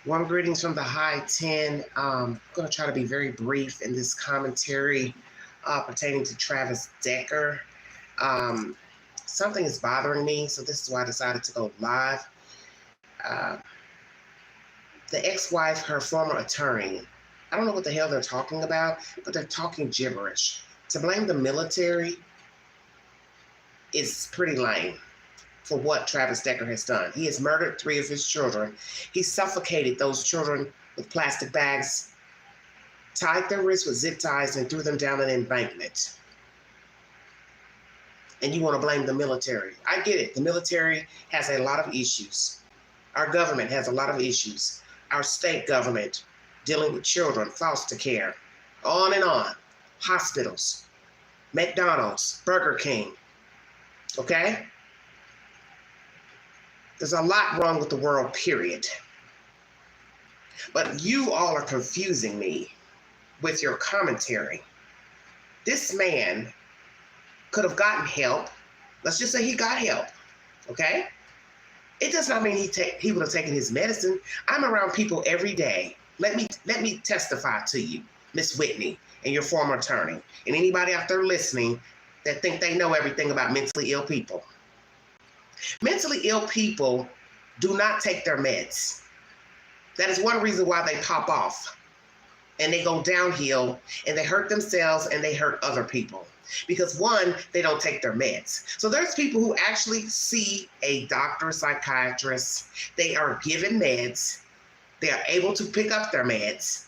Warm greetings from the high 10. I'm going to try to be very brief in this commentary pertaining to Travis Decker. Um, Something is bothering me, so this is why I decided to go live. Uh, the ex-wife, her former attorney, I don't know what the hell they're talking about, but they're talking gibberish. To blame the military is pretty lame for what Travis Decker has done. He has murdered 3 of his children. He suffocated those children with plastic bags, tied their wrists with zip ties, and threw them down an embankment. And you want to blame the military. I get it. The military has a lot of issues. Our government has a lot of issues. Our state government dealing with children, foster care, on and on. Hospitals, McDonald's, Burger King. Okay? There's a lot wrong with the world, period. But you all are confusing me with your commentary. This man could have gotten help. Let's just say he got help, okay? It does not mean he would have taken his medicine. I'm around people every day. Let me testify to you, Miss Whitney, and your former attorney, and anybody out there listening that think they know everything about mentally ill people. Mentally ill people do not take their meds. That is one reason why they pop off and they go downhill and they hurt themselves and they hurt other people. Because one, they don't take their meds. So there's people who actually see a doctor, psychiatrist. They are given meds. They are able to pick up their meds.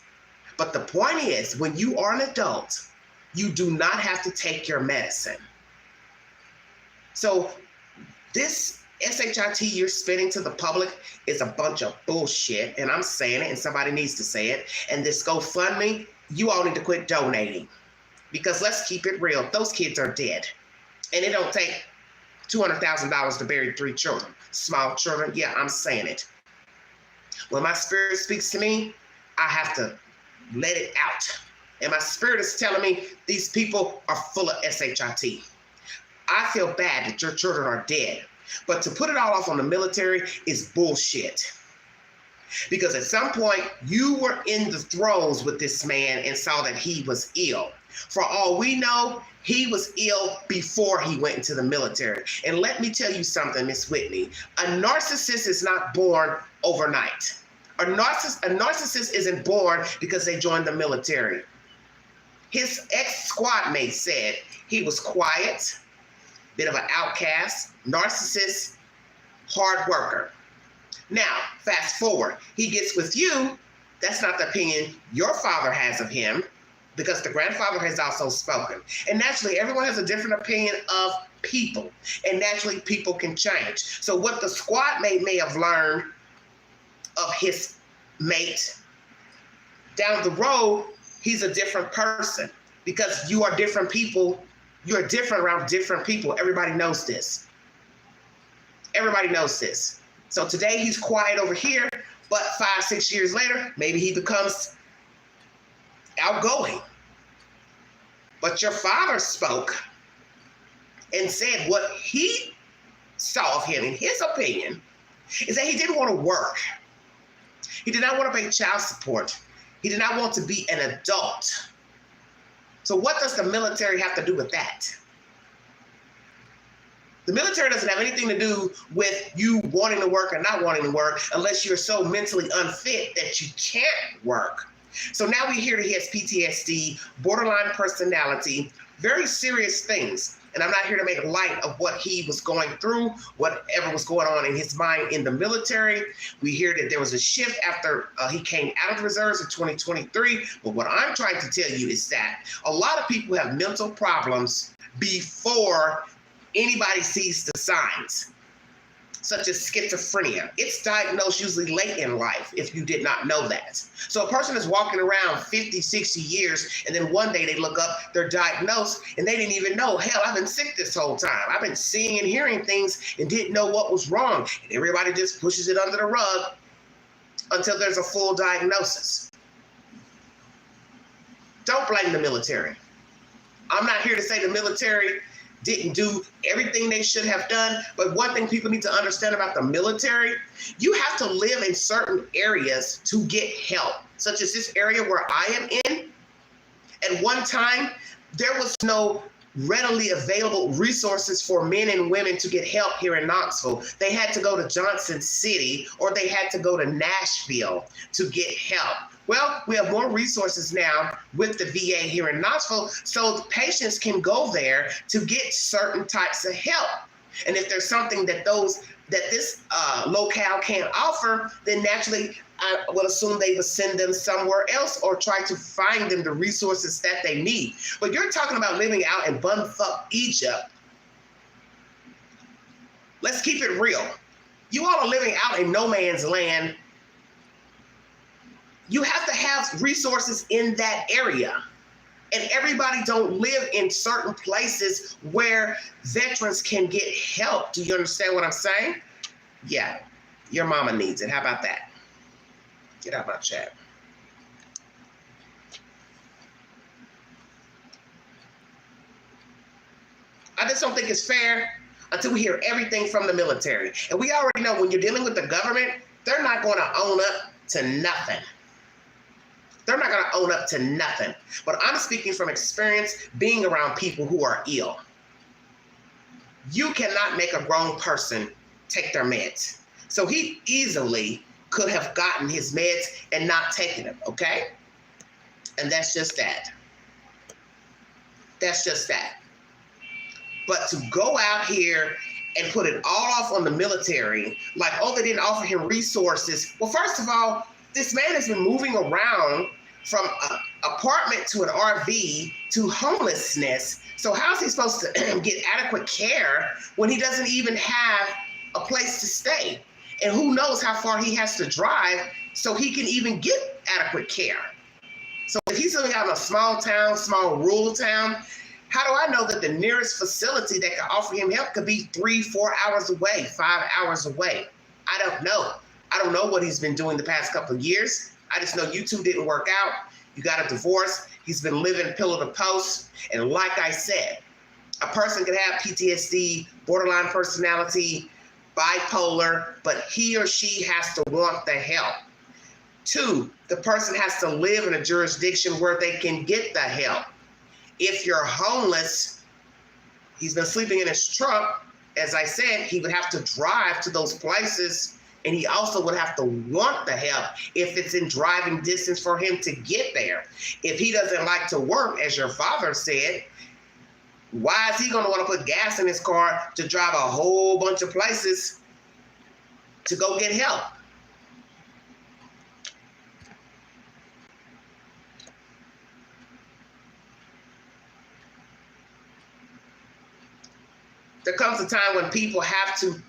But the point is, when you are an adult, you do not have to take your medicine. So this SHIT you're spinning to the public is a bunch of bullshit, and I'm saying it, and somebody needs to say it. And this GoFundMe, you all need to quit donating, because let's keep it real. Those kids are dead, and it don't take $200,000 to bury 3 children, small children. Yeah, I'm saying it. When my spirit speaks to me, I have to let it out, and my spirit is telling me these people are full of SHIT. I feel bad that your children are dead, but to put it all off on the military is bullshit. Because at some point, you were in the throes with this man and saw that he was ill. For all we know, he was ill before he went into the military. And let me tell you something, Miss Whitney. A narcissist is not born overnight. A narcissist isn't born because they joined the military. His ex-squad mate said he was quiet, bit of an outcast, narcissist, hard worker. Now, fast forward, he gets with you. That's not the opinion your father has of him, because the grandfather has also spoken. And naturally, everyone has a different opinion of people, and naturally, people can change. So what the squad mate may have learned of his mate, down the road, he's a different person, because you are different people. You're different around different people. Everybody knows this. Everybody knows this. So today he's quiet over here, but 5, 6 years later, maybe he becomes outgoing. But your father spoke and said what he saw of him, in his opinion, is that he didn't want to work. He did not want to pay child support. He did not want to be an adult. So what does the military have to do with that? The military doesn't have anything to do with you wanting to work or not wanting to work, unless you're so mentally unfit that you can't work. So now we hear that he has PTSD, borderline personality, very serious things. And I'm not here to make light of what he was going through, whatever was going on in his mind in the military. We hear that there was a shift after he came out of the reserves in 2023. But what I'm trying to tell you is that a lot of people have mental problems before anybody sees the signs, such as schizophrenia. It's diagnosed usually late in life, if you did not know that. So a person is walking around 50, 60 years, and then one day they look up, they're diagnosed, and they didn't even know, hell, I've been sick this whole time. I've been seeing and hearing things and didn't know what was wrong. And everybody just pushes it under the rug until there's a full diagnosis. Don't blame the military. I'm not here to say the military didn't do everything they should have done. But one thing people need to understand about the military, you have to live in certain areas to get help, such as this area where I am in. At one time, there was no readily available resources for men and women to get help here in Knoxville. They had to go to Johnson City or they had to go to Nashville to get help. Well, we have more resources now with the VA here in Knoxville, so the patients can go there to get certain types of help. And if there's something that this locale can't offer, then naturally I would assume they would send them somewhere else or try to find them the resources that they need. But you're talking about living out in bumfuck Egypt. Let's keep it real. You all are living out in no man's land. You have to have resources in that area. And everybody don't live in certain places where veterans can get help. Do you understand what I'm saying? Yeah, your mama needs it. How about that? Get out my chat. I just don't think it's fair until we hear everything from the military. And we already know when you're dealing with the government, they're not going to own up to nothing. They're not going to own up to nothing. But I'm speaking from experience being around people who are ill. You cannot make a grown person take their meds. So he easily could have gotten his meds and not taken them, okay? And that's just that. That's just that. But to go out here and put it all off on the military, like, oh, they didn't offer him resources. Well, first of all, this man has been moving around from an apartment to an RV to homelessness. So how is he supposed to get adequate care when he doesn't even have a place to stay? And who knows how far he has to drive so he can even get adequate care? So if he's living out in a small town, small rural town, how do I know that the nearest facility that can offer him help could be 3-4 hours away, 5 hours away? I don't know. I don't know what he's been doing the past couple of years. I just know you two didn't work out. You got a divorce. He's been living pillow to post. And like I said, a person can have PTSD, borderline personality, bipolar, but he or she has to want the help. 2, the person has to live in a jurisdiction where they can get the help. If you're homeless, he's been sleeping in his truck. As I said, he would have to drive to those places, and he also would have to want the help if it's in driving distance for him to get there. If he doesn't like to work, as your father said, why is he going to want to put gas in his car to drive a whole bunch of places to go get help? There comes a time when people have to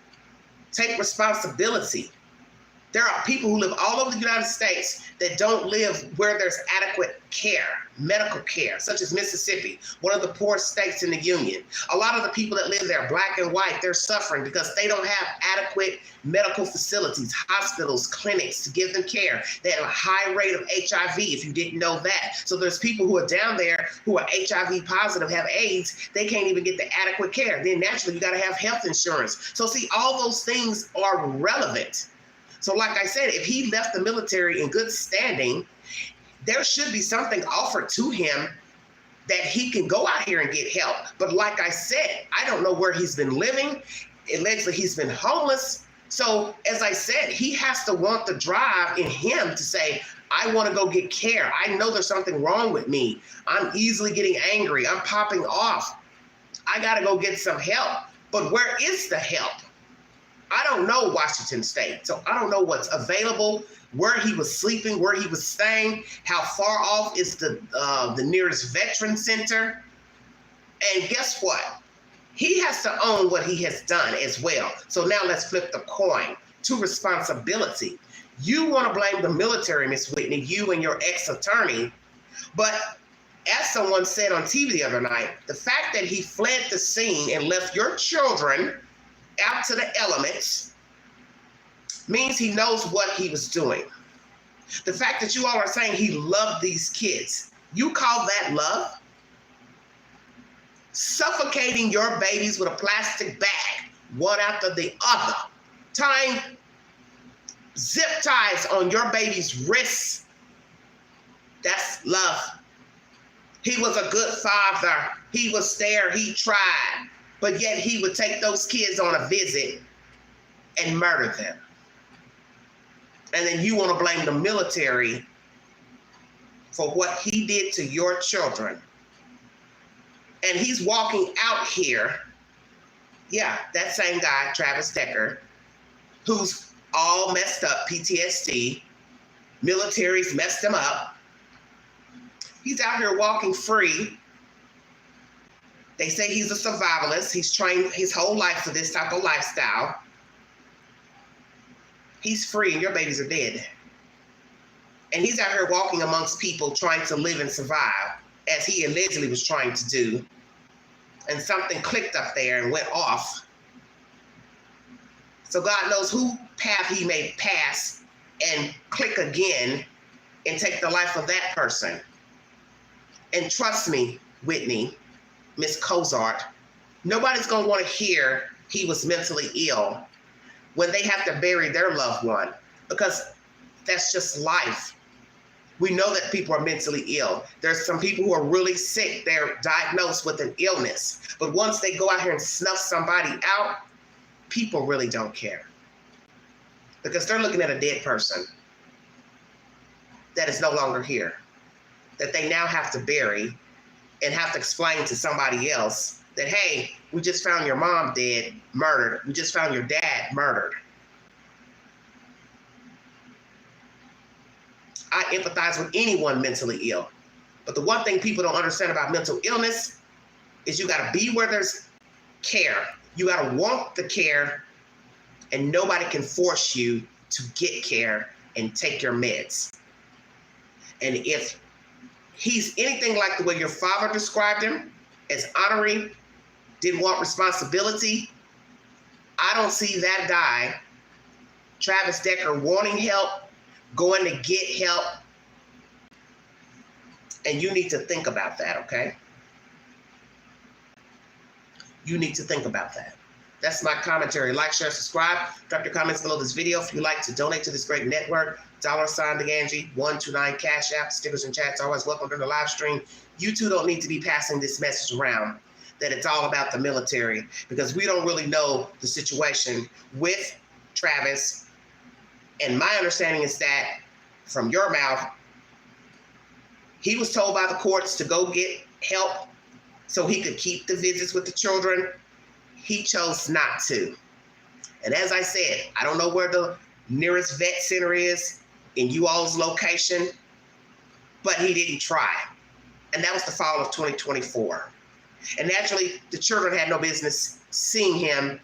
take responsibility. There are people who live all over the United States that don't live where there's adequate care, medical care, such as Mississippi, one of the poorest states in the Union. A lot of the people that live there, black and white, they're suffering because they don't have adequate medical facilities, hospitals, clinics to give them care. They have a high rate of HIV, if you didn't know that. So there's people who are down there who are HIV positive, have AIDS, they can't even get the adequate care. Then naturally, you gotta have health insurance. So see, all those things are relevant. So like I said, if he left the military in good standing, there should be something offered to him that he can go out here and get help. But like I said, I don't know where he's been living. Allegedly, he's been homeless. So as I said, he has to want the drive in him to say, I want to go get care. I know there's something wrong with me. I'm easily getting angry. I'm popping off. I got to go get some help. But where is the help? I don't know Washington State, so I don't know what's available, where he was sleeping, where he was staying, how far off is the nearest veteran center. And guess what? He has to own what he has done as well. So now let's flip the coin to responsibility. You want to blame the military, Miss Whitney, you and your ex-attorney, but as someone said on TV the other night, the fact that he fled the scene and left your children out to the elements means he knows what he was doing. The fact that you all are saying he loved these kids, you call that love? suffocating your babies with a plastic bag, one after the other, tying zip ties on your baby's wrists. That's love. He was a good father. He was there. He tried. But yet he would take those kids on a visit and murder them. And then you want to blame the military for what he did to your children. And he's walking out here, yeah, that same guy, Travis Decker, who's all messed up, PTSD, military's messed him up. He's out here walking free. They say he's a survivalist. He's trained his whole life for this type of lifestyle. He's free and your babies are dead. And he's out here walking amongst people trying to live and survive, as he allegedly was trying to do. And something clicked up there and went off. So God knows who path he may pass and click again and take the life of that person. And trust me, Whitney, Miss Cozart, nobody's going to want to hear he was mentally ill when they have to bury their loved one, because that's just life. We know that people are mentally ill. There's some people who are really sick. They're diagnosed with an illness. But once they go out here and snuff somebody out, people really don't care, because they're looking at a dead person that is no longer here, that they now have to bury and have to explain to somebody else that, hey, we just found your mom dead, murdered. We just found your dad murdered. I empathize with anyone mentally ill. But the one thing people don't understand about mental illness is you got to be where there's care. You got to want the care, and nobody can force you to get care and take your meds. And if he's anything like the way your father described him, as honorary, didn't want responsibility, I don't see that guy, Travis Decker, wanting help, going to get help. And you need to think about that, okay? You need to think about that. That's my commentary. Like, share, subscribe. Drop your comments below this video. If you'd like to donate to this great network, $DeAngie 129 Cash App. Stickers and chats are always welcome during the live stream. You too don't need to be passing this message around that it's all about the military, because we don't really know the situation with Travis. And my understanding is that from your mouth, he was told by the courts to go get help so he could keep the visits with the children. He chose not to. And as I said, I don't know where the nearest vet center is in you all's location, but he didn't try. And that was the fall of 2024. And naturally, the children had no business seeing him,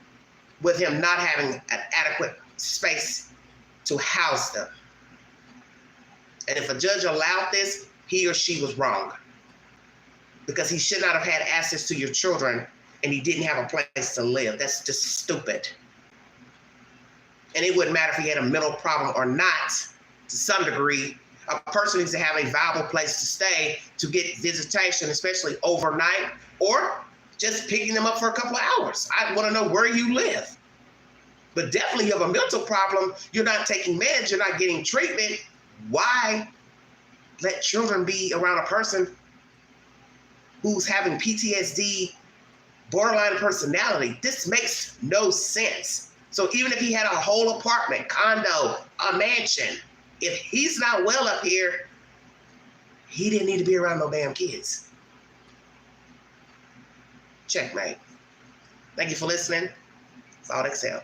with him not having an adequate space to house them. And if a judge allowed this, he or she was wrong, because he should not have had access to your children and he didn't have a place to live. That's just stupid. And it wouldn't matter if he had a mental problem or not. To some degree, a person needs to have a viable place to stay to get visitation, especially overnight, or just picking them up for a couple of hours. I want to know where you live. But definitely you have a mental problem, you're not taking meds, you're not getting treatment. Why let children be around a person who's having PTSD, borderline personality? This makes no sense. So even if he had a whole apartment, condo, a mansion, if he's not well up here, he didn't need to be around no damn kids. Checkmate. Thank you for listening. It's all Excel.